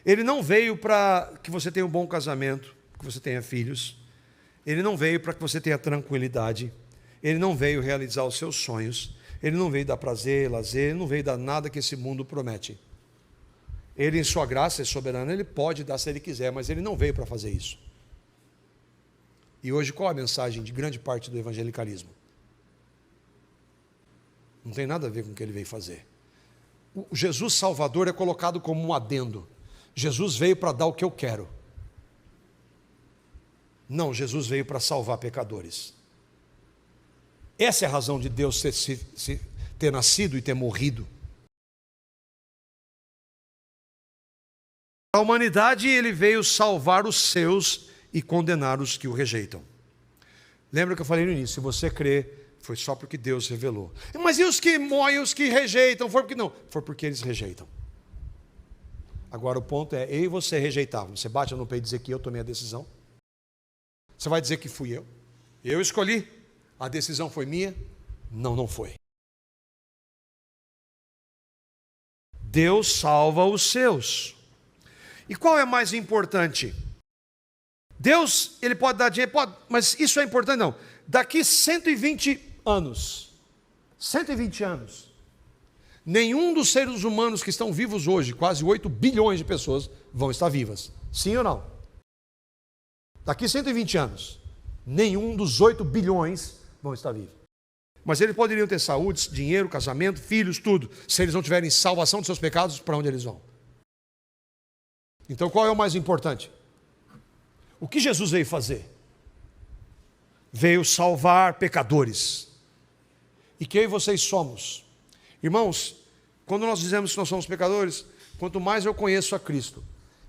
Ele não veio para que você tenha um bom casamento, que você tenha filhos. Ele não veio para que você tenha tranquilidade. Ele não veio realizar os seus sonhos. Ele não veio dar prazer, lazer. Ele não veio dar nada que esse mundo promete. Ele, em sua graça, é soberano. Ele pode dar se ele quiser, mas ele não veio para fazer isso. E hoje, qual a mensagem de grande parte do evangelicalismo? Não tem nada a ver com o que ele veio fazer. O Jesus Salvador é colocado como um adendo. Jesus veio para dar o que eu quero. Não, Jesus veio para salvar pecadores. Essa é a razão de Deus ter nascido e ter morrido. A humanidade, ele veio salvar os seus e condenar os que o rejeitam. Lembra que eu falei no início, se você crê, foi só porque Deus revelou. Mas e os que moem, os que rejeitam? Foi porque não? Foi porque eles rejeitam. Agora o ponto é, eu e você rejeitavam. Você bate no peito e dizer que eu tomei a decisão? Você vai dizer que fui eu? Eu escolhi? A decisão foi minha? Não, não foi. Deus salva os seus. E qual é mais importante? Deus, ele pode dar dinheiro, pode, mas isso é importante não. Daqui 120 anos, nenhum dos seres humanos que estão vivos hoje, quase 8 bilhões de pessoas, vão estar vivas. Sim ou não? Daqui 120 anos, nenhum dos 8 bilhões vão estar vivos. Mas eles poderiam ter saúde, dinheiro, casamento, filhos, tudo. Se eles não tiverem salvação dos seus pecados, para onde eles vão? Então qual é o mais importante? O que Jesus veio fazer? Veio salvar pecadores. E quem vocês somos? Irmãos, quando nós dizemos que nós somos pecadores, quanto mais eu conheço a Cristo,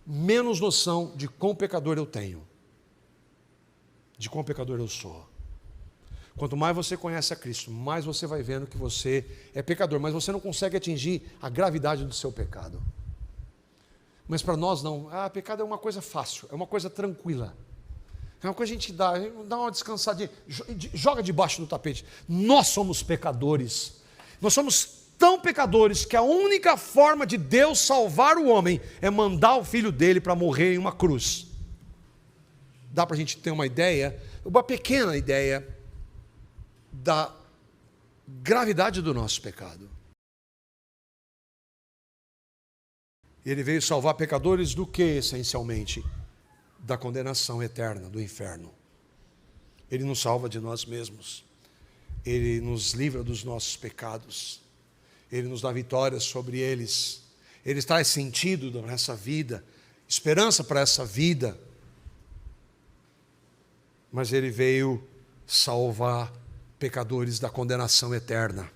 menos noção de quão pecador eu tenho. De quão pecador eu sou. Quanto mais você conhece a Cristo, mais você vai vendo que você é pecador, mas você não consegue atingir a gravidade do seu pecado. Mas para nós não, pecado é uma coisa fácil, é uma coisa tranquila. É uma coisa que a gente dá uma descansadinha, joga debaixo do tapete. Nós somos pecadores. Nós somos tão pecadores que a única forma de Deus salvar o homem é mandar o filho dele para morrer em uma cruz. Dá para a gente ter uma ideia, uma pequena ideia da gravidade do nosso pecado. Ele veio salvar pecadores do que, essencialmente? Da condenação eterna, do inferno. Ele nos salva de nós mesmos. Ele nos livra dos nossos pecados. Ele nos dá vitória sobre eles. Ele traz sentido nessa vida, esperança para essa vida. Mas ele veio salvar pecadores da condenação eterna.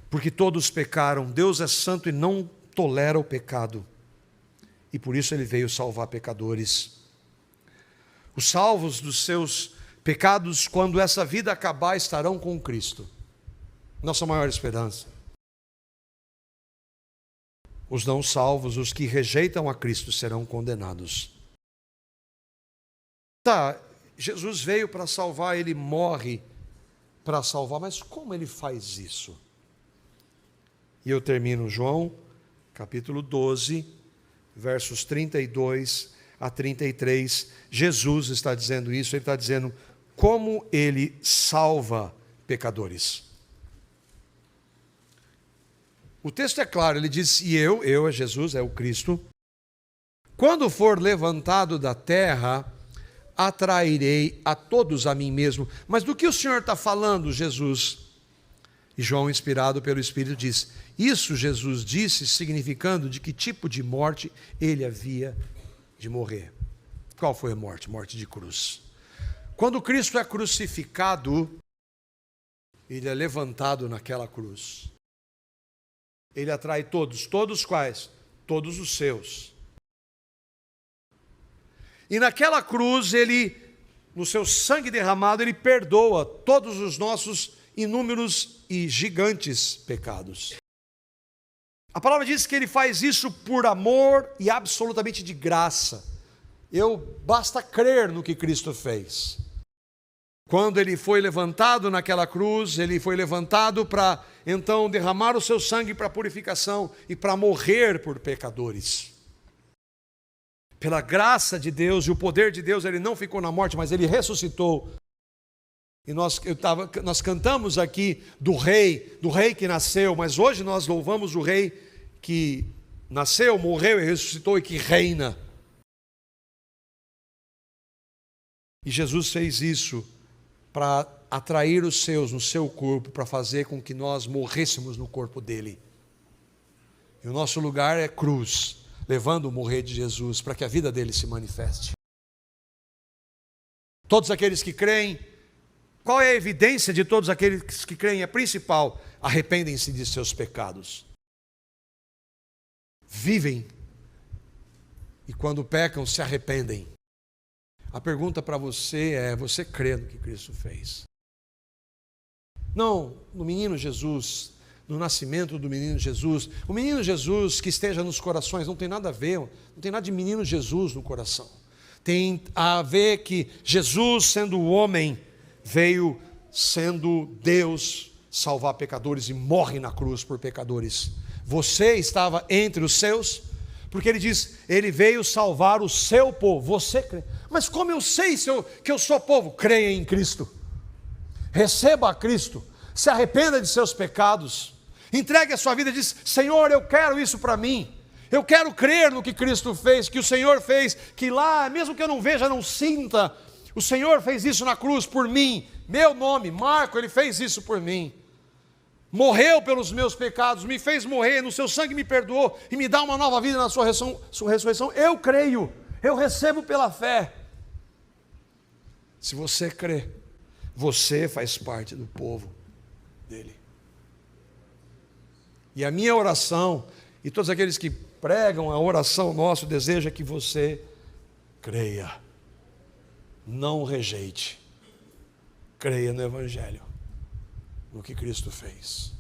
Porque todos pecaram. Deus é santo e não tolera o pecado. E por isso ele veio salvar pecadores. Os salvos dos seus pecados, quando essa vida acabar, estarão com Cristo. Nossa maior esperança. Os não salvos, os que rejeitam a Cristo, serão condenados. Jesus veio para salvar, ele morre para salvar, mas como ele faz isso? E eu termino João, capítulo 12, versos 32 a 33. Jesus está dizendo isso, ele está dizendo como ele salva pecadores. O texto é claro, ele diz, e eu é Jesus, é o Cristo, quando for levantado da terra, atrairei a todos a mim mesmo. Mas do que o Senhor está falando, Jesus? E João, inspirado pelo Espírito, diz, isso Jesus disse, significando de que tipo de morte ele havia de morrer. Qual foi a morte? Morte de cruz. Quando Cristo é crucificado, ele é levantado naquela cruz. Ele atrai todos. Todos quais? Todos os seus. E naquela cruz, ele, no seu sangue derramado, ele perdoa todos os nossos inúmeros e gigantes pecados. A palavra diz que ele faz isso por amor e absolutamente de graça. Basta crer no que Cristo fez. Quando ele foi levantado naquela cruz, ele foi levantado para então derramar o seu sangue para purificação e para morrer por pecadores. Pela graça de Deus e o poder de Deus, ele não ficou na morte, mas ele ressuscitou. E nós cantamos aqui do rei que nasceu, mas hoje nós louvamos o rei que nasceu, morreu e ressuscitou e que reina. E Jesus fez isso para atrair os seus no seu corpo, para fazer com que nós morrêssemos no corpo dele. E o nosso lugar é cruz, levando o morrer de Jesus, para que a vida dele se manifeste. Todos aqueles que creem, qual é a evidência de todos aqueles que creem? É principal, arrependem-se de seus pecados. Vivem e quando pecam se arrependem. A pergunta para você é: você crê no que Cristo fez? Não no menino Jesus, no nascimento do menino Jesus. O menino Jesus que esteja nos corações não tem nada a ver, não tem nada de menino Jesus no coração. Tem a ver que Jesus, sendo homem, veio sendo Deus salvar pecadores e morre na cruz por pecadores. Você estava entre os seus, porque ele diz, ele veio salvar o seu povo. Você crê? Mas como eu sei que eu sou povo? Creia em Cristo. Receba a Cristo. Se arrependa de seus pecados. Entregue a sua vida e diz, Senhor, eu quero isso para mim. Eu quero crer no que Cristo fez, que o Senhor fez, que lá, mesmo que eu não veja, não sinta, o Senhor fez isso na cruz por mim. Meu nome, Marco, ele fez isso por mim. Morreu pelos meus pecados, me fez morrer, no seu sangue me perdoou e me dá uma nova vida na sua ressurreição. Eu creio, eu recebo pela fé. Se você crê, você faz parte do povo dele. E a minha oração, e todos aqueles que pregam a oração nossa, o desejo é que você creia, não rejeite, creia no Evangelho, no que Cristo fez.